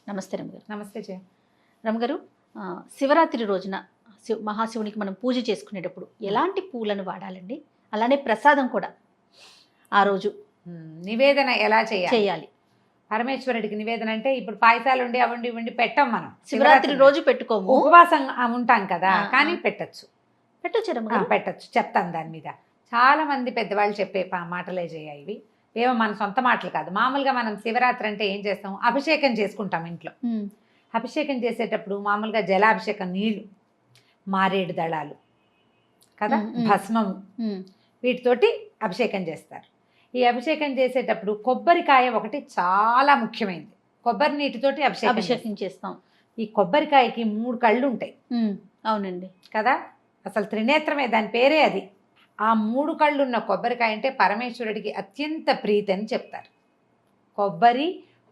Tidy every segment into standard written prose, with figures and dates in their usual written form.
నమస్తే రమగారు. నమస్తే జయ. రమగారు, శివరాత్రి రోజున మహాశివునికి మనం పూజ చేసుకునేటప్పుడు ఎలాంటి పూలను వాడాలండి? అలానే ప్రసాదం కూడా ఆ రోజు నివేదన ఎలా చేయాలి? పరమేశ్వరుడికి నివేదన అంటే ఇప్పుడు పాయసాలు ఉండి అవండి ఇవ్వండి పెట్టం. మనం శివరాత్రి రోజు పెట్టుకోము, ఉపవాసం ఉంటాం కదా, కానీ పెట్టచ్చు. పెట్టచ్చు, చెప్తాను దాని మీద. చాలా మంది పెద్దవాళ్ళు చెప్పే మాటలే చేయ ఇవి. ఏమో మన సొంత మాటలు కాదు. మామూలుగా మనం శివరాత్రి అంటే ఏం చేస్తాం? అభిషేకం చేసుకుంటాం ఇంట్లో. అభిషేకం చేసేటప్పుడు మామూలుగా జలాభిషేకం, నీళ్లు, మారేడు దళాలు కదా, భస్మము, వీటితోటి అభిషేకం చేస్తారు. ఈ అభిషేకం చేసేటప్పుడు కొబ్బరికాయ ఒకటి చాలా ముఖ్యమైనది. కొబ్బరి నీటితోటి అభిషేకం చేస్తాం. ఈ కొబ్బరికాయకి 3 కళ్ళు ఉంటాయి. అవునండి కదా, అసలు త్రినేత్రమే దాని పేరే అది. ఆ 3 కళ్ళు ఉన్న కొబ్బరికాయ అంటే పరమేశ్వరుడికి అత్యంత ప్రీతి అని చెప్తారు.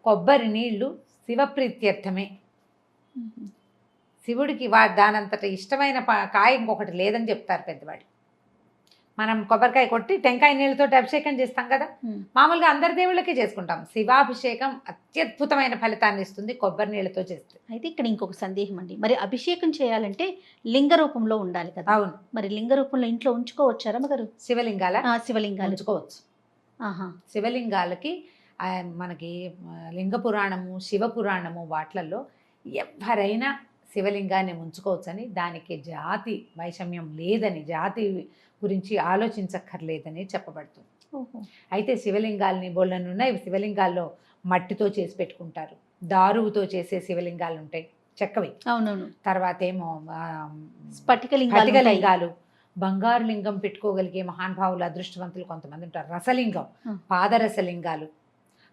కొబ్బరి నీళ్లు శివప్రీత్యర్థమే. శివుడికి దానంతట ఇష్టమైన కాయ ఇంకొకటి లేదని చెప్తారు పెద్దవాళ్ళు. మనం కొబ్బరికాయ కొట్టి టెంకాయ నీళ్ళతో అభిషేకం చేస్తాం కదా, మామూలుగా అందరి దేవుళ్ళకి చేసుకుంటాం. శివాభిషేకం అత్యద్భుతమైన ఫలితాన్ని ఇస్తుంది కొబ్బరి నీళ్ళతో చేస్తే. అయితే ఇక్కడ ఇంకొక సందేహం అండి, మరి అభిషేకం చేయాలంటే లింగ రూపంలో ఉండాలి కదా? అవును. మరి లింగ రూపంలో ఇంట్లో ఉంచుకోవచ్చా రమగారు? శివలింగాలు ఉంచుకోవచ్చు. శివలింగాలకి మనకి లింగ పురాణము, శివ పురాణము వాట్లలో ఎవరైనా శివలింగాన్ని ఉంచుకోవచ్చని, దానికి జాతి వైషమ్యం లేదని, జాతి గురించి ఆలోచించక్కర్లేదని చెప్పబడుతుంది. అయితే శివలింగాలని బోళ్ళనున్నాయి. శివలింగాల్లో మట్టితో చేసి పెట్టుకుంటారు, దారువుతో శివలింగాలు ఉంటాయి, చెక్కవి. అవునవును. తర్వాత ఏమో స్ఫటికలింగాలు, బంగారు లింగం పెట్టుకోగలిగే మహానుభావులు, అదృష్టవంతులు కొంతమంది ఉంటారు. రసలింగం, పాదరసలింగాలు.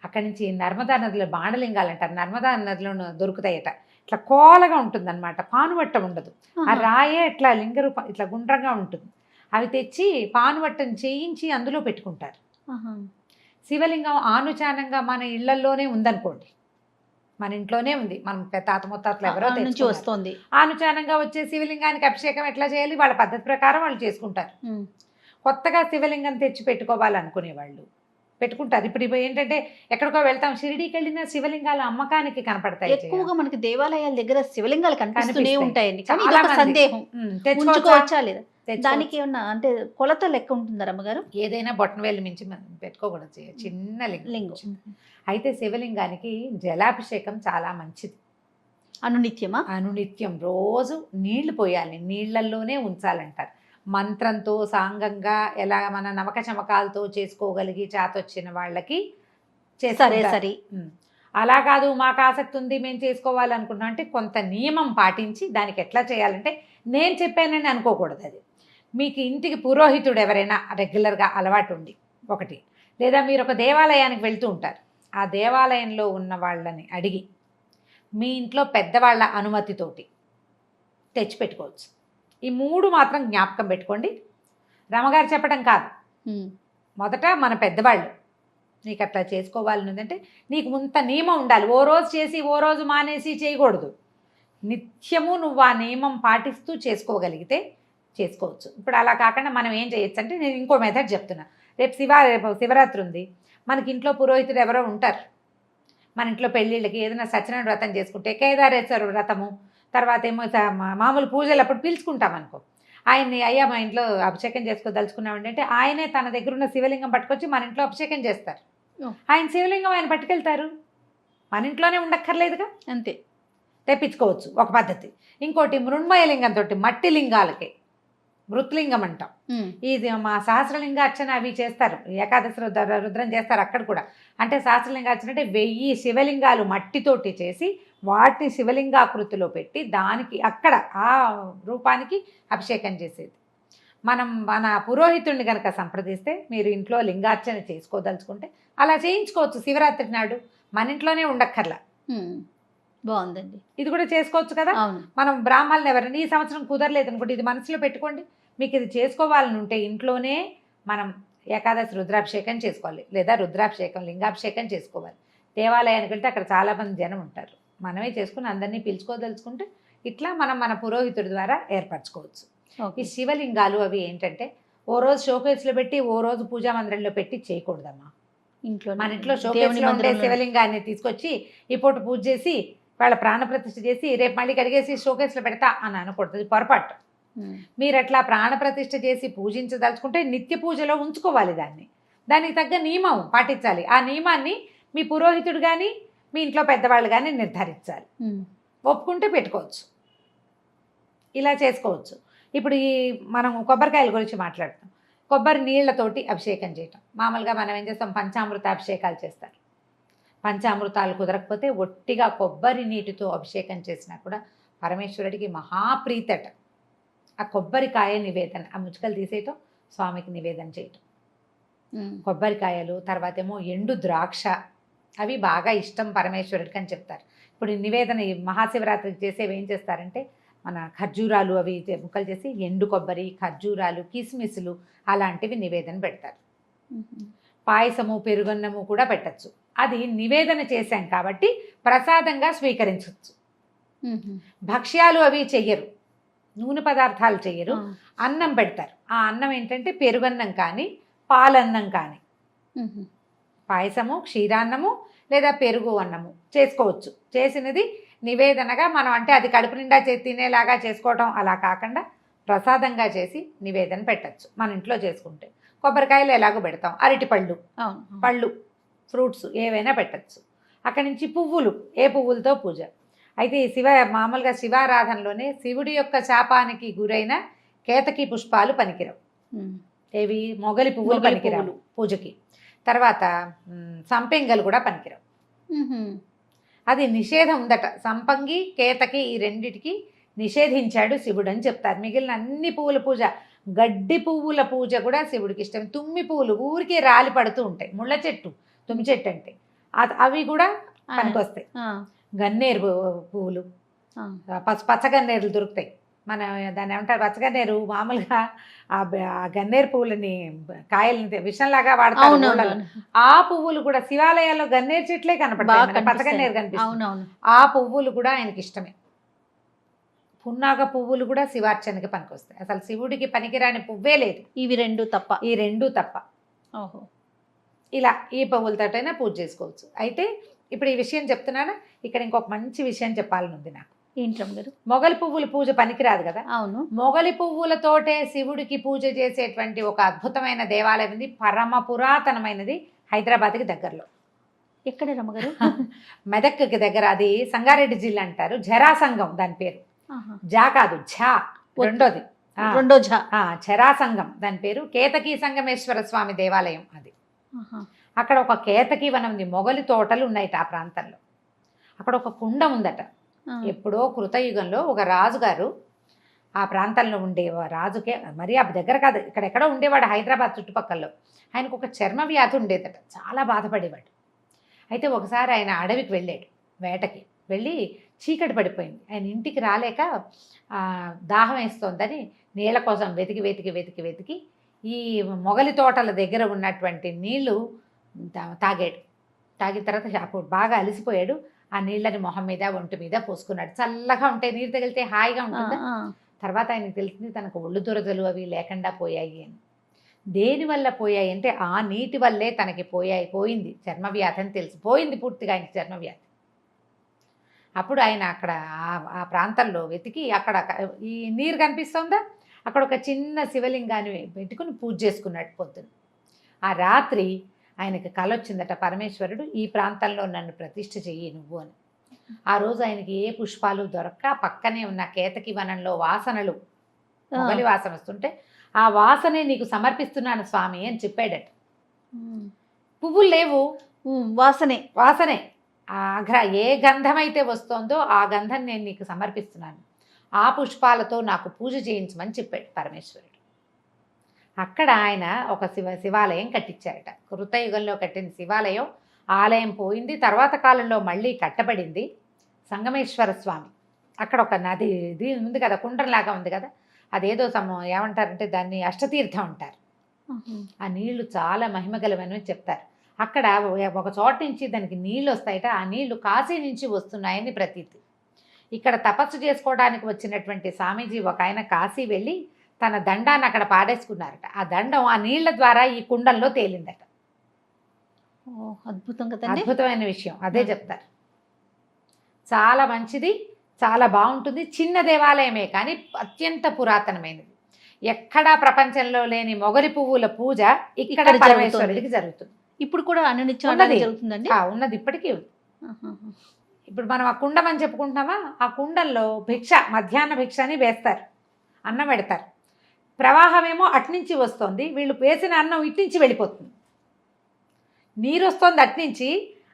అక్కడి నుంచి నర్మదా నదిలో బాణలింగాలు అంటారు. నర్మదా నదిలో దొరుకుతాయట. ఇట్లా కోలగా ఉంటుంది అనమాట, పానువట్టం ఉండదు. ఆ రాయే ఇట్లా లింగ రూపం ఇట్లా గుండ్రంగా ఉంటుంది. అవి తెచ్చి పానువట్టం చేయించి అందులో పెట్టుకుంటారు. శివలింగం ఆనుచానంగా మన ఇళ్లలోనే ఉందనుకోండి, మన ఇంట్లోనే ఉంది, మనం తాత ముత్తాతలు ఎవరో నుంచి వస్తుంది. ఆనుచానంగా వచ్చే శివలింగానికి అభిషేకం ఎట్లా చేయాలి, వాళ్ళ పద్ధతి ప్రకారం వాళ్ళు చేసుకుంటారు. కొత్తగా శివలింగం తెచ్చి పెట్టుకోవాలనుకునే వాళ్ళు పెట్టుకుంటారు. ఇప్పుడు ఏంటంటే ఎక్కడికో వెళ్తాం, షిరిడీకి వెళ్ళిన శివలింగాలు అమ్మకానికి కనపడతాయి. ఎక్కువగా మనకి దేవాలయాల దగ్గర శివలింగాలు కనిపిస్తూనే ఉంటాయండి. సందేహం, ఉంచుకోవచ్చా లేదా? దానికి ఏమన్నా అంటే కొలత లెక్క ఉంటుందా రమ్మగారు? ఏదైనా బొట్టనవేలు మించి మనం పెట్టుకోకూడదు, చిన్న లింగం. అయితే శివలింగానికి జలాభిషేకం చాలా మంచిది. అనునిత్యం రోజు నీళ్లు పోయాలి, నీళ్లల్లోనే ఉంచాలంటారు. మంత్రంతో సాంగంగా ఎలా మన నమక చమకాలతో చేసుకోగలిగి చేతొచ్చిన వాళ్ళకి సరే. అలా కాదు, మాకు ఆసక్తి ఉంది, మేము చేసుకోవాలనుకున్నాం అంటే కొంత నియమం పాటించి దానికి ఎట్లా చేయాలంటే, నేను చెప్పానని అనుకోకూడదు. అది మీకు ఇంటికి పురోహితుడు ఎవరైనా రెగ్యులర్గా అలవాటు ఉండి ఒకటి, లేదా మీరు ఒక దేవాలయానికి వెళ్తూ ఉంటారు, ఆ దేవాలయంలో ఉన్న వాళ్ళని అడిగి మీ ఇంట్లో పెద్దవాళ్ళ అనుమతితోటి తెచ్చిపెట్టుకోవచ్చు. ఈ 3 మాత్రం జ్ఞాపకం పెట్టుకోండి. రమగారు చెప్పడం కాదు, మొదట మన పెద్దవాళ్ళు నీకు అట్లా చేసుకోవాలని ఉందంటే నీకు ఇంత నియమం ఉండాలి. ఓ రోజు చేసి ఓ రోజు మానేసి చేయకూడదు. నిత్యము నువ్వు ఆ నియమం పాటిస్తూ చేసుకోగలిగితే చేసుకోవచ్చు. ఇప్పుడు అలా కాకుండా మనం ఏం చేయొచ్చు అంటే, నేను ఇంకో మెథడ్ చెప్తున్నా. రేపు శివరాత్రి ఉంది, మనకి ఇంట్లో పురోహితుడు ఎవరో ఉంటారు. మన ఇంట్లో పెళ్ళిళ్ళకి ఏదైనా సత్యనారాయణ వ్రతం చేసుకుంటే కేదారేశ్వర వ్రతము, తర్వాత ఏమో మామూలు పూజలు అప్పుడు పిలుచుకుంటాం అనుకో, ఆయన్ని అయ్యా మా ఇంట్లో అభిషేకం చేసుకోదలుచుకున్నామండి అంటే ఆయనే తన దగ్గర ఉన్న శివలింగం పట్టుకొచ్చి మన ఇంట్లో అభిషేకం చేస్తారు. ఆయన శివలింగం ఆయన పట్టుకెళ్తారు, మన ఇంట్లోనే ఉండక్కర్లేదుగా, అంతే తెప్పించుకోవచ్చు. ఒక పద్ధతి. ఇంకోటి మృణ్మయ లింగంతో, మట్టి లింగాలకి మృత్లింగం అంటాం. ఇది మా సహస్రలింగార్చన అవి చేస్తారు, ఏకాదశి రుద్రం చేస్తారు అక్కడ కూడా. అంటే సహస్రలింగార్చన అంటే 1000 శివలింగాలు మట్టితోటి చేసి వాటిని శివలింగాకృతిలో పెట్టి దానికి అక్కడ ఆ రూపానికి అభిషేకం చేసేది. మనం మన పురోహితుడిని కనుక సంప్రదిస్తే, మీరు ఇంట్లో లింగార్చన చేసుకోదలుచుకుంటే అలా చేయించుకోవచ్చు. శివరాత్రి నాడు మన ఇంట్లోనే ఉండక్కర్లా. బాగుందండి, ఇది కూడా చేసుకోవచ్చు కదా. మనం బ్రాహ్మణులు ఎవరైనా ఈ సంవత్సరం కుదరలేదు అనుకోండి, ఇది మనసులో పెట్టుకోండి. మీకు ఇది చేసుకోవాలని ఉంటే ఇంట్లోనే మనం ఏకాదశి రుద్రాభిషేకం చేసుకోవాలి, లేదా రుద్రాభిషేకం లింగాభిషేకం చేసుకోవాలి. దేవాలయానికి వెళ్తే అక్కడ చాలామంది జనం ఉంటారు, మనమే చేసుకుని అందరినీ పిలుచుకోదలుచుకుంటే ఇట్లా మనం మన పురోహితుడి ద్వారా ఏర్పరచుకోవచ్చు. ఈ శివలింగాలు అవి ఏంటంటే ఓ రోజు షోకేస్లో పెట్టి ఓ రోజు పూజా మందిరంలో పెట్టి చేయకూడదమ్మా. మన ఇంట్లో షోకేస్లో ఉండే శివలింగాన్ని తీసుకొచ్చి ఈ పూట పూజ చేసి వాళ్ళ ప్రాణప్రతిష్ఠ చేసి రేపు మళ్ళీ కడిగేసి షోకేస్లో పెడతా అని అనకూడదు, అది పొరపాటు. మీరు అట్లా ప్రాణప్రతిష్ఠ చేసి పూజించదలుచుకుంటే నిత్య పూజలో ఉంచుకోవాలి దాన్ని, దానికి తగ్గ నియమం పాటించాలి. ఆ నియమాన్ని మీ పురోహితుడు కానీ మీ ఇంట్లో పెద్దవాళ్ళు కానీ నిర్ధారించాలి. ఒప్పుకుంటే పెట్టుకోవచ్చు, ఇలా చేసుకోవచ్చు. ఇప్పుడు ఈ మనం కొబ్బరికాయల గురించి మాట్లాడుతాం. కొబ్బరి నీళ్లతోటి అభిషేకం చేయటం, మామూలుగా మనం ఏం చేస్తాం, పంచామృత అభిషేకాలు చేస్తారు. పంచామృతాలు కుదరకపోతే ఒట్టిగా కొబ్బరి నీటితో అభిషేకం చేసినా కూడా పరమేశ్వరుడికి మహాప్రీతట. ఆ కొబ్బరికాయ నివేదన, ఆ ముచ్చుకలు తీసేయటం, స్వామికి నివేదన చేయటం. కొబ్బరికాయలు, తర్వాత ఏమో ఎండు ద్రాక్ష, అవి బాగా ఇష్టం పరమేశ్వరుడికి అని చెప్తారు. ఇప్పుడు ఈ నివేదన ఈ మహాశివరాత్రికి చేసేవి ఏం చేస్తారంటే మన ఖర్జూరాలు అవి ముక్కలు చేసి ఎండు కొబ్బరి, ఖర్జూరాలు, కిస్మిస్లు అలాంటివి నివేదన పెడతారు. పాయసము, పెరుగన్నము కూడా పెట్టచ్చు. అది నివేదన చేశాం కాబట్టి ప్రసాదంగా స్వీకరించవచ్చు. భక్ష్యాలు అవి చెయ్యరు, నూనె పదార్థాలు చెయ్యరు, అన్నం పెడతారు. ఆ అన్నం ఏంటంటే పెరుగన్నం కానీ పాలన్నం కానీ, పాయసము, క్షీరాన్నము లేదా పెరుగు అన్నము చేసుకోవచ్చు. చేసినది నివేదనగా మనం, అంటే అది కడుపు నిండా తినేలాగా చేసుకోవటం అలా కాకుండా ప్రసాదంగా చేసి నివేదన పెట్టచ్చు మన ఇంట్లో చేసుకుంటే. కొబ్బరికాయలు ఎలాగో పెడతాం, అరటిపళ్ళు, పళ్ళు, ఫ్రూట్స్ ఏవైనా పెట్టచ్చు. అక్కడి నుంచి పువ్వులు, ఏ పువ్వులతో పూజ. అయితే ఈ మామూలుగా శివారాధనలోనే శివుడి యొక్క శాపానికి గురైన కేతకి పుష్పాలు పనికిరావు. ఏవి? మొగలి పువ్వులు పనికిరావు పూజకి. తర్వాత సంపెంగలు కూడా పనికిరావు, అది నిషేధం ఉందట. సంపంగి, కేతకి ఈ రెండిటికి నిషేధించాడు శివుడు అని చెప్తారు. మిగిలిన అన్ని పువ్వుల పూజ, గడ్డి పువ్వుల పూజ కూడా శివుడికి ఇష్టం. తుమ్మి పువ్వులు ఊరికే రాలి పడుతూ ఉంటాయి, ముళ్ళ చెట్టు, తుమ్మి చెట్టు అంటే అవి కూడా పనికొస్తాయి. గన్నేరు పువ్వులు, పచ్చగన్నేరులు దొరుకుతాయి. మన దాన్ని ఏమంటారు, పచ్చగన్నేరు. మామూలుగా ఆ గన్నేరు పువ్వులని, కాయలని విషంలాగా వాడతారు. ఆ పువ్వులు కూడా శివాలయాల్లో గన్నేరు చెట్లే కనపడతాయి, పచ్చగన్నేరు కనిపిస్తుంది. ఆ పువ్వులు కూడా ఆయనకి ఇష్టమే. పున్నాగ పువ్వులు కూడా శివార్చనకి పనికొస్తాయి. అసలు శివుడికి పనికిరాని పువ్వే లేదు. ఈ రెండు తప్ప. ఓహో, ఇలా ఈ పువ్వులతోటైనా పూజ చేసుకోవచ్చు. అయితే ఇప్పుడు ఈ విషయం చెప్తున్నాను, ఇక్కడ ఇంకొక మంచి విషయం చెప్పాలని ఉంది నాకు. ఏంటమ్మ? మొగలి పువ్వుల పూజ పనికిరాదు కదా. అవును. మొగలి పువ్వులతోటే శివుడికి పూజ చేసేటువంటి ఒక అద్భుతమైన దేవాలయం ఉంది, పరమ పురాతనమైనది, హైదరాబాద్కి దగ్గరలో. ఎక్కడ రమ్మగారు? మెదక్కి దగ్గర. అది సంగారెడ్డి జిల్లా అంటారు. జరాసంగం దాని పేరు. జా కాదు, ఝా, రెండో ఝా, జరాసంగం దాని పేరు. కేతకీ సంగమేశ్వర స్వామి దేవాలయం అది. అక్కడ ఒక కేతకీ వనం ఉంది, మొగలి తోటలు ఉన్నాయట ఆ ప్రాంతంలో. అక్కడ ఒక కుండ ఉందట. ఎప్పుడో కృతయుగంలో ఒక రాజుగారు ఆ ప్రాంతంలో ఉండే రాజుకే, మరి ఆ దగ్గర కాదు, ఇక్కడెక్కడో ఉండేవాడు హైదరాబాద్ చుట్టుపక్కల్లో. ఆయనకు ఒక చర్మ వ్యాధి ఉండేదట, చాలా బాధపడేవాడు. అయితే ఒకసారి ఆయన అడవికి వెళ్ళాడు, వేటకి వెళ్ళి చీకటి పడిపోయింది. ఆయన ఇంటికి రాలేక దాహం వేస్తోందని నీళ్ళ కోసం వెతికి వెతికి వెతికి వెతికి ఈ మొగలి తోటల దగ్గర ఉన్నటువంటి నీళ్లు తాగాడు. తాగిన తర్వాత అప్పుడు బాగా అలసిపోయాడు. ఆ నీళ్ళని మొహం మీద, ఒంటి మీద పోసుకున్నాడు. చల్లగా ఉంటాయి, నీరు తగిలితే హాయిగా ఉంటుంది. తర్వాత ఆయనకు తెలిసింది తనకు ఒళ్ళు దురదలు అవి లేకుండా పోయాయి అని. దేనివల్ల పోయాయి అంటే ఆ నీటి వల్లే తనకి పోయింది చర్మవ్యాధి అని తెలిసిపోయింది పూర్తిగా ఆయనకి చర్మవ్యాధి. అప్పుడు ఆయన అక్కడ ఆ ప్రాంతంలో వెతికి, అక్కడ ఈ నీరు కనిపిస్తుందా, అక్కడ ఒక చిన్న శివలింగాన్ని పెట్టుకుని పూజ చేసుకున్నాడు పొద్దున. ఆ రాత్రి ఆయనకి కల వచ్చిందట, పరమేశ్వరుడు ఈ ప్రాంతంలో నన్ను ప్రతిష్ఠ చెయ్యి నువ్వు అని. ఆ రోజు ఆయనకి ఏ పుష్పాలు దొరక్క పక్కనే ఉన్న కేతకి వనంలో వాసనలు, మొగలి వాసన వస్తుంటే ఆ వాసనే నీకు సమర్పిస్తున్నాను స్వామి అని చెప్పాడట. పువ్వులు లేవు, వాసనే ఏ గంధం అయితే వస్తుందో ఆ గంధం నేను నీకు సమర్పిస్తున్నాను, ఆ పుష్పాలతో నాకు పూజ చేయించమని చెప్పాడు పరమేశ్వరుడు. అక్కడ ఆయన ఒక శివాలయం కట్టించారట. కృతయుగంలో కట్టిన శివాలయం, ఆలయం పోయింది, తర్వాత కాలంలో మళ్ళీ కట్టబడింది. సంగమేశ్వర స్వామి అక్కడ ఒక నది ఇది ఉంది కదా, కుండ్రంలాగా ఉంది కదా, అదేదో ఏమంటారంటే దాన్ని అష్టతీర్థం అంటారు. ఆ నీళ్లు చాలా మహిమగలవని చెప్తారు. అక్కడ ఒక చోట నుంచి దానికి నీళ్ళు వస్తాయట, ఆ నీళ్లు కాశీ నుంచి వస్తున్నాయని ప్రతీతి. ఇక్కడ తపస్సు చేసుకోవడానికి వచ్చినటువంటి స్వామీజీ ఒక ఆయన కాశీ వెళ్ళి తన దండాన్ని అక్కడ పాడేసుకున్నారట. ఆ దండం ఆ నీళ్ల ద్వారా ఈ కుండంలో తేలిందట. అద్భుతమైన విషయం, అదే చెప్తారు. చాలా మంచిది, చాలా బాగుంటుంది. చిన్న దేవాలయమే కానీ అత్యంత పురాతనమైనది. ఎక్కడా ప్రపంచంలో లేని మొగలి పువ్వుల పూజ ఇక్కడ ఇక్కడ పరమేశ్వరుడికి జరుగుతుంది. ఇప్పుడు కూడా అనునిత్యం ఉన్నది. అలాగే జరుగుతుందండి. ఉన్నది, ఇప్పటికీ ఉంది. ఆహాహా. ఇప్పుడు మనం ఆ కుండం అని చెప్పుకుంటున్నామా, ఆ కుండంలో భిక్ష, మధ్యాహ్న భిక్ష అని వేస్తారు, అన్నం పెడతారు. ప్రవాహమేమో అట్నుంచి వస్తుంది, వీళ్ళు వేసిన అన్నం ఇట్నుంచి వెళ్ళిపోతుంది. నీరు వస్తుంది అట్నుంచి,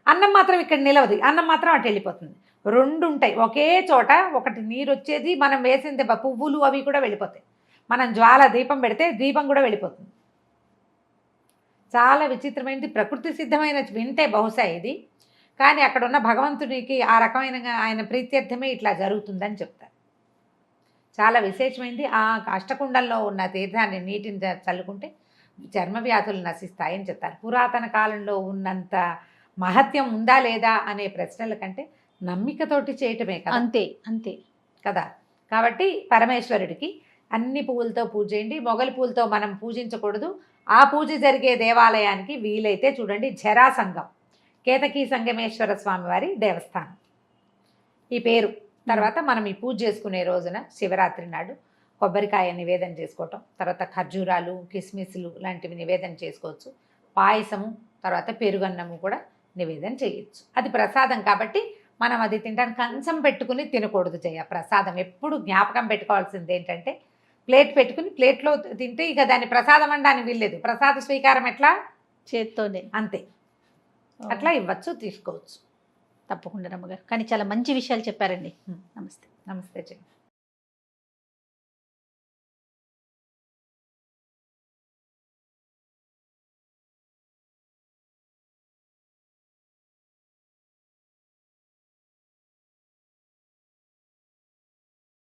అన్నం మాత్రం ఇక్కడ నిలవదు, అన్నం మాత్రం అటు వెళ్ళిపోతుంది. రెండు ఉంటాయి ఒకే చోట. ఒకటి నీరు వచ్చేది, మనం వేసింది పువ్వులు అవి కూడా వెళ్ళిపోతాయి. మనం జ్వాల దీపం పెడితే దీపం కూడా వెళ్ళిపోతుంది. చాలా విచిత్రమైనది, ప్రకృతి సిద్ధమైన వింటే బహుశా ఇది. కానీ అక్కడ ఉన్న భగవంతునికి ఆ రకమైన ఆయన ప్రీత్యర్థమే ఇట్లా జరుగుతుందని చెప్తారు. చాలా విశేషమైనది. ఆ అష్టకుండంలో ఉన్న తీర్థాన్ని, నీటిని చల్లుకుంటే చర్మ వ్యాధులు నశిస్తాయని చెప్తారు. పురాతన కాలంలో ఉన్నంత మహత్యం ఉందా లేదా అనే ప్రశ్నల కంటే నమ్మికతోటి చేయటమే కదా. అంతే అంతే కదా. కాబట్టి పరమేశ్వరుడికి అన్ని పువ్వులతో పూజ చేయండి. మొగలి పూలతో మనం పూజించకూడదు. ఆ పూజ జరిగే దేవాలయానికి వీలైతే చూడండి, జరాసంగం, కేతకీ సంగమేశ్వర స్వామి వారి దేవస్థానం ఈ పేరు. తర్వాత మనం ఈ పూజ చేసుకునే రోజున శివరాత్రి నాడు కొబ్బరికాయ నివేదన చేసుకోవటం, తర్వాత ఖర్జూరాలు, కిస్మిస్లు లాంటివి నివేదన చేసుకోవచ్చు. పాయసము, తర్వాత పెరుగన్నము కూడా నివేదన చేయొచ్చు. అది ప్రసాదం కాబట్టి మనం అది తింటానికి కంచం పెట్టుకుని తినకూడదు. ప్రసాదం ఎప్పుడు జ్ఞాపకం పెట్టుకోవాల్సింది ఏంటంటే, ప్లేట్ పెట్టుకుని ప్లేట్లో తింటే ఇక దాన్ని ప్రసాదం అనడానికి వీల్లేదు. ప్రసాద స్వీకారం ఎట్లా, చేత్తోనే. అంతే. అట్లా ఇవ్వచ్చు, తీసుకోవచ్చు. తప్పకుండా రమ్మగారు. కానీ చాలా మంచి విషయాలు చెప్పారండి. నమస్తే. నమస్తే చెయ్యి.